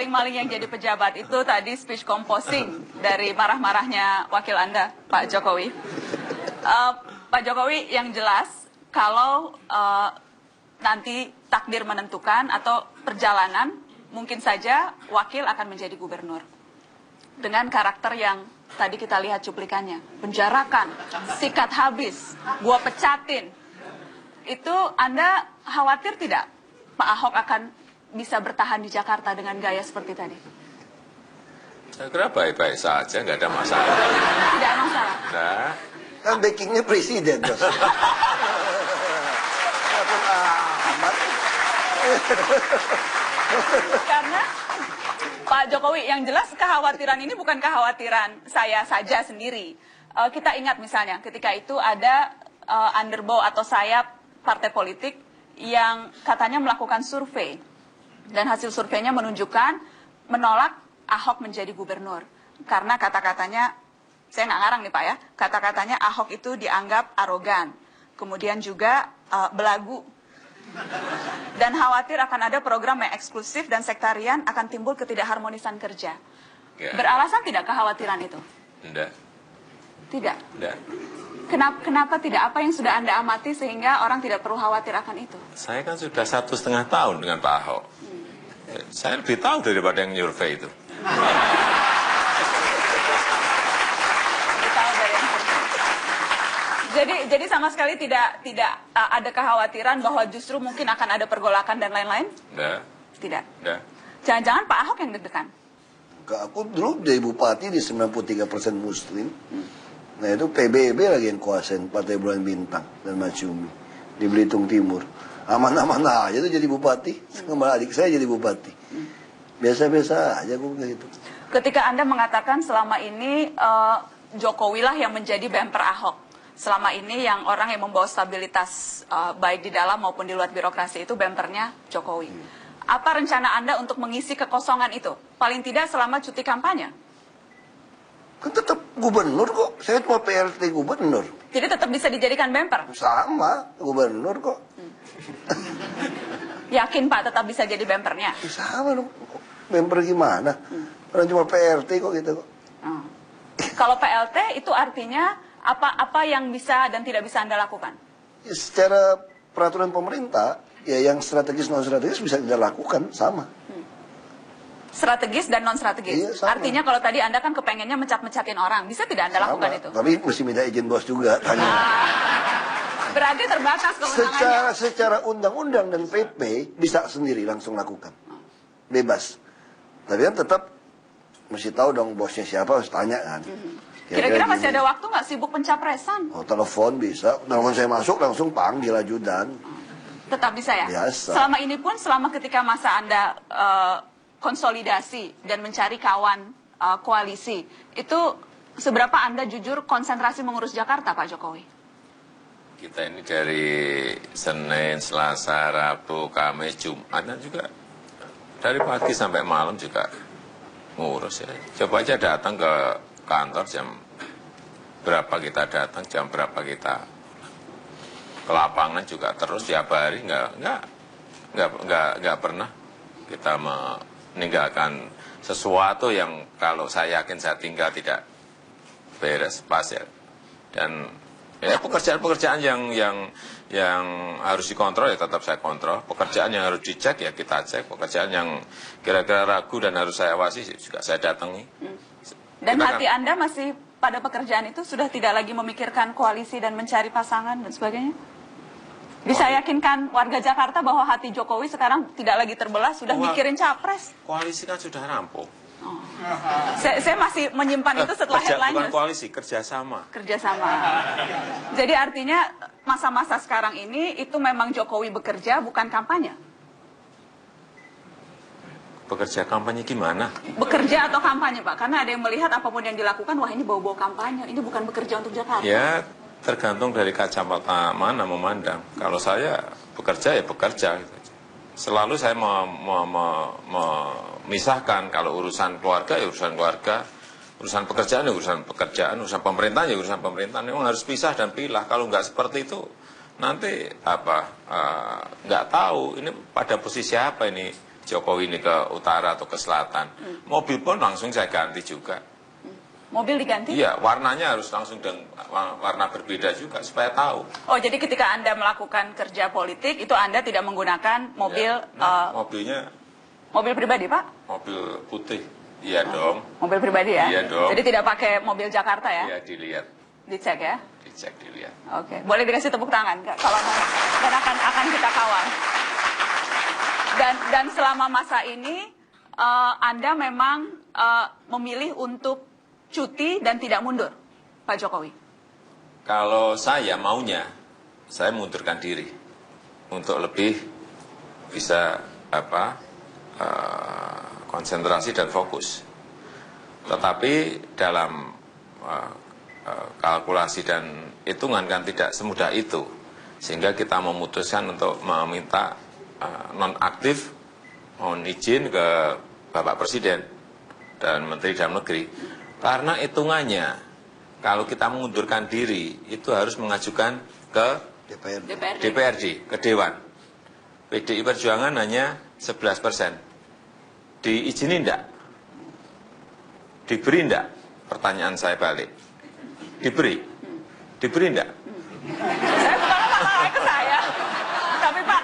maling-maling yang jadi pejabat itu tadi speech composing dari marah-marahnya wakil Anda, Pak Jokowi. Pak Jokowi, yang jelas kalau nanti takdir menentukan atau perjalanan, mungkin saja wakil akan menjadi gubernur. Dengan karakter yang tadi kita lihat cuplikannya, penjarakan, sikat habis, gua pecatin. Itu Anda khawatir tidak Pak Ahok akan bisa bertahan di Jakarta dengan gaya seperti tadi? Saya kira baik-baik saja, nggak ada masalah. Tidak ada masalah? Nah. Kan backingnya presiden. Karena Pak Jokowi, yang jelas kekhawatiran ini bukan kekhawatiran saya saja sendiri. Kita ingat misalnya ketika itu ada underbow atau sayap partai politik yang katanya melakukan survei. Dan hasil surveinya menunjukkan menolak Ahok menjadi gubernur. Karena kata-katanya, saya nggak ngarang nih Pak ya, kata-katanya Ahok itu dianggap arogan. Kemudian juga belagu. Dan khawatir akan ada program yang eksklusif dan sektarian, akan timbul ketidakharmonisan kerja. Ya. Beralasan tidak kekhawatiran itu? Tidak. Tidak? Tidak. Kenapa tidak? Apa yang sudah Anda amati sehingga orang tidak perlu khawatir akan itu? Saya kan sudah 1,5 tahun dengan Pak Ahok. Saya lebih tahu daripada yang nyurvei itu. Jadi sama sekali tidak ada kekhawatiran bahwa justru mungkin akan ada pergolakan dan lain-lain? Tidak. Tidak. Tidak. Jangan-jangan Pak Ahok yang deg-degan? Aku dulu jadi bupati di 93% muslim. Nah itu PBB lagi yang kuasain Partai Bulan Bintang dan Masyumi di Belitung Timur. Aman-aman aja tuh jadi bupati. Sama adik saya jadi bupati. Biasa-biasa aja gue gitu. Ketika Anda mengatakan selama ini Jokowi lah yang menjadi bemper Ahok. Selama ini yang orang yang membawa stabilitas baik di dalam maupun di luar birokrasi itu bempernya Jokowi. Apa rencana Anda untuk mengisi kekosongan itu? Paling tidak selama cuti kampanye. Kan tetap gubernur kok. Saya cuma PLT gubernur. Jadi tetap bisa dijadikan bemper? Sama, gubernur kok. Yakin Pak tetap bisa jadi bempernya? Sama dong. Bemper gimana? Orang cuma PLT kok gitu kok. Kalau PLT itu artinya apa yang bisa dan tidak bisa Anda lakukan? Ya, secara peraturan pemerintah, ya yang strategis non strategis bisa kita lakukan sama. Strategis dan non strategis. Iya, sama. Artinya kalau tadi Anda kan kepengennya mencat-mencatin orang, bisa tidak Anda lakukan itu? Tapi mesti minta izin bos juga tanya. Berarti terbatas kewenangannya. Secara undang-undang dan PP bisa sendiri langsung lakukan. Bebas. Tapi kan tetap mesti tahu dong bosnya siapa, harus tanya kan. Kira-kira masih ada waktu nggak sibuk pencapresan? Oh, telepon bisa. Telepon saya masuk langsung panggil ajudan. Tetap bisa ya? Biasa. Selama ini pun, selama ketika masa Anda konsolidasi dan mencari kawan koalisi, itu seberapa Anda jujur konsentrasi mengurus Jakarta, Pak Jokowi? Kita ini dari Senin, Selasa, Rabu, Kamis, Jumat, dan juga dari pagi sampai malam juga ngurus ya. Coba aja datang ke kantor jam berapa kita datang, jam berapa kita ke lapangan juga terus tiap hari, nggak pernah kita meninggalkan sesuatu yang kalau saya yakin saya tinggal tidak beres pas ya. Dan ya pekerjaan-pekerjaan yang harus dikontrol ya tetap saya kontrol. Pekerjaan yang harus dicek ya kita cek. Pekerjaan yang kira-kira ragu dan harus saya awasi juga saya datangi. Dan hati Anda masih pada pekerjaan itu, sudah tidak lagi memikirkan koalisi dan mencari pasangan dan sebagainya? Bisa yakinkan warga Jakarta bahwa hati Jokowi sekarang tidak lagi terbelah, sudah mikirin capres? Koalisi kan sudah rampung. Oh. Saya masih menyimpan itu setelah headline. Bukan koalisi, kerjasama. Kerjasama. Jadi artinya masa-masa sekarang ini itu memang Jokowi bekerja, bukan kampanye? Bekerja kampanye gimana? Bekerja atau kampanye, Pak? Karena ada yang melihat apapun yang dilakukan, wah ini bau-bau kampanye, ini bukan bekerja untuk Jakarta. Ya, tergantung dari kacamata mana memandang. Kalau saya bekerja ya bekerja. Selalu saya memisahkan kalau urusan keluarga ya urusan keluarga, urusan pekerjaan ya urusan pekerjaan, urusan pemerintahan ya urusan pemerintahan. Memang harus pisah dan pilah. Kalau nggak seperti itu, nanti nggak tahu ini pada posisi apa ini Jokowi ini ke utara atau ke selatan, mobil pun langsung saya ganti juga. Mobil diganti? Iya, warnanya harus langsung dengan warna berbeda juga supaya tahu. Oh, jadi ketika Anda melakukan kerja politik itu Anda tidak menggunakan mobil Mobilnya mobil pribadi, Pak? mobil putih. Iya dong. Mobil pribadi ya? Iya dong. Jadi tidak pakai mobil Jakarta ya? Iya, dilihat, Dicek ya? dicek, dilihat. Oke, boleh dikasih tepuk tangan Kak, kalau mau. Dan akan kita kawal. Dan selama masa ini Anda memang memilih untuk cuti dan tidak mundur, Pak Jokowi. Kalau saya maunya, saya mundurkan diri untuk lebih bisa konsentrasi dan fokus. Tetapi dalam kalkulasi dan hitungan kan tidak semudah itu, sehingga kita memutuskan untuk meminta nonaktif, mohon izin ke Bapak Presiden dan Menteri Dalam Negeri. Karena hitungannya, kalau kita mengundurkan diri, itu harus mengajukan ke DPRD, ke Dewan. PDI Perjuangan hanya 11%. Diizinin enggak? Diberi enggak? Pertanyaan saya balik. Diberi? Diberi enggak? Saya bukan apa-apa ke saya. Tapi Pak,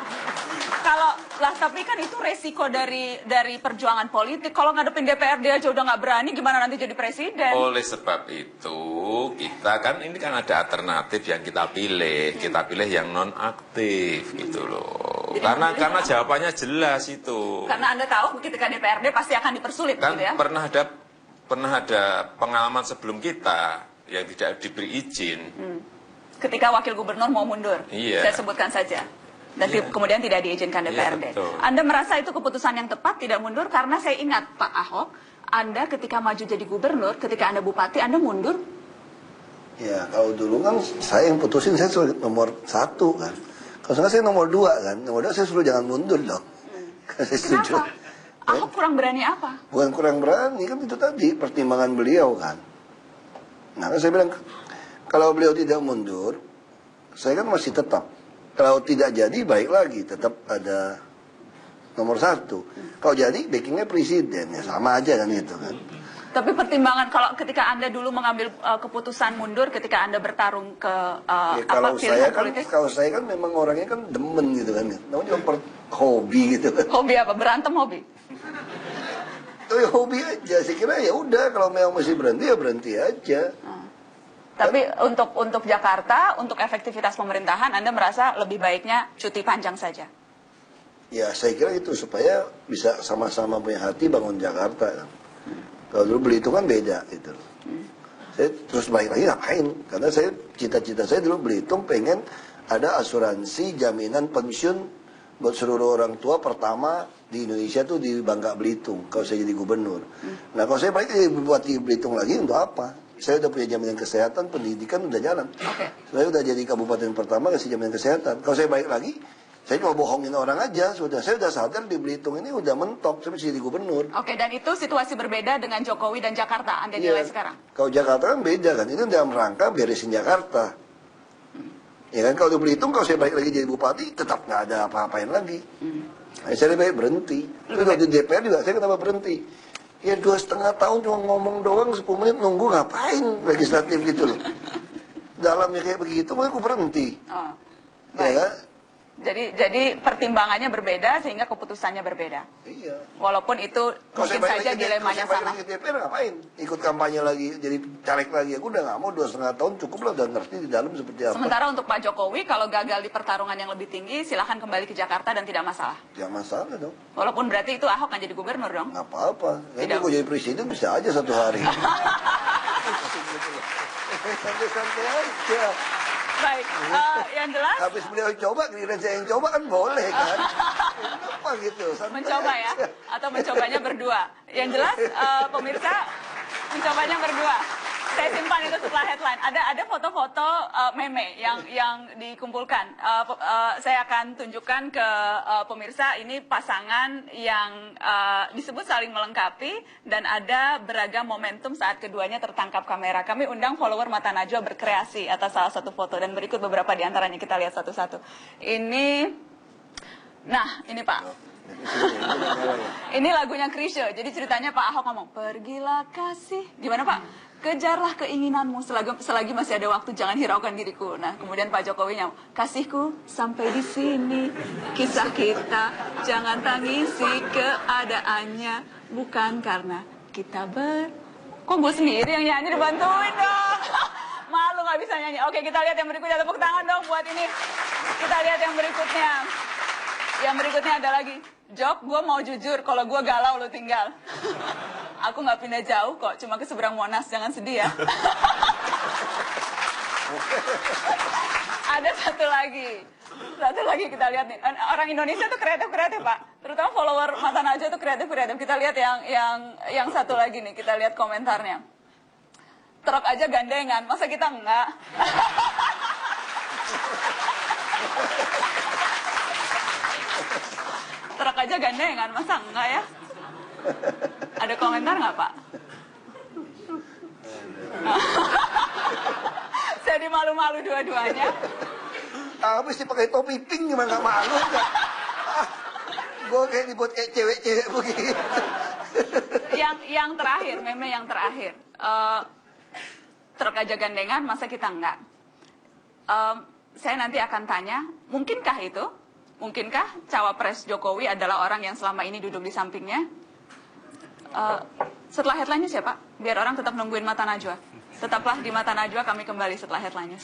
tapi kan itu resiko dari perjuangan politik. Kalau ngadepin DPRD aja udah nggak berani, gimana nanti jadi presiden? Oleh sebab itu, kita kan ini kan ada alternatif yang kita pilih. Kita pilih yang nonaktif gitu loh. Jadi Karena jawabannya jelas itu. Karena Anda tahu ketika DPRD pasti akan dipersulit Kan gitu ya? pernah ada pengalaman sebelum kita yang tidak diberi izin. Ketika wakil gubernur mau mundur, Iya. saya sebutkan saja. Dan kemudian tidak diizinkan DPRD. betul. Anda merasa itu keputusan yang tepat tidak mundur? Karena saya ingat Pak Ahok, Anda ketika maju jadi gubernur, ketika Anda bupati, Anda mundur. Ya, kalau dulu kan saya yang putusin, saya suruh nomor 1 kan. Kalau sekarang saya nomor 2 kan. Nomor 2 saya suruh jangan mundur dong. Saya setuju. Kenapa? Ahok kurang berani apa? Bukan kurang berani, kan itu tadi pertimbangan beliau kan. Nah, kan saya bilang, kalau beliau tidak mundur, saya kan masih tetap. Kalau tidak jadi, baik lagi, tetap ada nomor 1. Kalau jadi, backingnya presiden, ya sama aja kan itu kan. Tapi pertimbangan kalau ketika Anda dulu mengambil keputusan mundur, ketika Anda bertarung ke Ya, kalau saya pilihan kan, politik, kalau saya kan memang orangnya kan demen gitu kan. Namanya hobi gitu kan. hobi apa? Berantem hobi? Itu ya hobi aja. Saya kira ya udah, kalau memang masih berhenti ya berhenti aja. Tapi untuk Jakarta, untuk efektivitas pemerintahan, Anda merasa lebih baiknya cuti panjang saja? Ya saya kira itu supaya bisa sama-sama punya hati bangun Jakarta kan. Kalau dulu Belitung kan beda gitu. Saya terus balik lagi ngapain? Karena saya cita-cita saya dulu Belitung pengen ada asuransi jaminan pensiun buat seluruh orang tua pertama di Indonesia tuh di Bangka Belitung kalau saya jadi gubernur. Nah kalau saya balik jadi bupati Belitung lagi untuk apa? Saya udah punya jaminan kesehatan, pendidikan udah jalan. Saya udah jadi kabupaten pertama kasih jaminan kesehatan. Kalau saya balik lagi, saya cuma bohongin orang aja. Saya udah sadar di Belitung ini udah mentok, saya bisa jadi gubernur. Oke, dan itu situasi berbeda dengan Jokowi dan Jakarta, Anda nilai sekarang? Kalau Jakarta kan beda kan, itu dalam rangka beresin Jakarta. Ya kan, kalau di Belitung, kalau saya balik lagi jadi bupati, tetap nggak ada apa-apain lagi. Nah, saya lebih baik berhenti. Terus di DPR juga, saya kenapa berhenti? Ya 2,5 tahun cuma ngomong doang, 10 menit nunggu ngapain legislatif gitu loh. Dalamnya kayak begitu, aku berhenti. Oh, Ya baik. kan? Jadi pertimbangannya berbeda sehingga keputusannya berbeda. Iya. Walaupun itu Kalau mungkin saya saja dilemanya sama. Kalau saya DPR ngapain? Ikut kampanye lagi, jadi caleg lagi. Aku udah nggak mau 2,5 tahun, cukup lah, udah ngerti di dalam seperti apa. Sementara untuk Pak Jokowi, kalau gagal di pertarungan yang lebih tinggi, silahkan kembali ke Jakarta dan tidak masalah. Ya masalah dong. Walaupun berarti itu Ahok kan jadi gubernur dong. Nggak apa-apa. Nanti Tidak. gue jadi presiden bisa aja satu hari. Santai-santai aja. Baik, yang jelas Habis beliau coba, giliran saya yang coba kan boleh kan. Apa gitu, santai mencoba ya, aja. atau mencobanya berdua. Yang jelas pemirsa mencobanya berdua. Saya simpan itu setelah headline. Ada foto-foto meme yang dikumpulkan. Saya akan tunjukkan ke pemirsa, ini pasangan yang disebut saling melengkapi dan ada beragam momentum saat keduanya tertangkap kamera. Kami undang follower Mata Najwa berkreasi atas salah satu foto dan berikut beberapa di antaranya, kita lihat satu-satu. Ini Pak. Ini lagunya Chrisye. Jadi ceritanya Pak Ahok ngomong, pergilah kasih. Gimana Pak? Kejarlah keinginanmu selagi masih ada waktu, jangan hiraukan diriku. Nah, kemudian Pak Jokowi nyamuk, kasihku sampai di sini, kisah kita, jangan tangisi keadaannya, bukan karena kita Kok gue sendiri yang nyanyi, dibantuin dong. Malu gak bisa nyanyi. Oke, kita lihat yang berikutnya, tepuk tangan dong buat ini. Kita lihat yang berikutnya. Yang berikutnya ada lagi. Jok, gue mau jujur, kalau gue galau lo tinggal. Aku nggak pindah jauh kok, cuma ke seberang Monas, jangan sedih ya. Ada satu lagi kita lihat nih. Orang Indonesia tuh kreatif Pak. Terutama follower Mata Najwa tuh kreatif. Kita lihat yang satu lagi nih, kita lihat komentarnya. Truk aja gandengan, masa kita enggak? Truk aja gandengan, masa enggak ya? Ada komentar nggak Pak? Jadi malu-malu dua-duanya. Habis dipakai topi pink gimana nggak malu nggak? Gue kayak dibuat kayak cewek-cewek begitu. Yang terakhir, meme yang terakhir. Truk aja gandengan, masa kita enggak? Saya nanti akan tanya, mungkinkah itu? Mungkinkah cawapres Jokowi adalah orang yang selama ini duduk di sampingnya? Setelah headline-nya siapa? Biar orang tetap nungguin Mata Najwa. Tetaplah di Mata Najwa, kami kembali setelah headline-nya.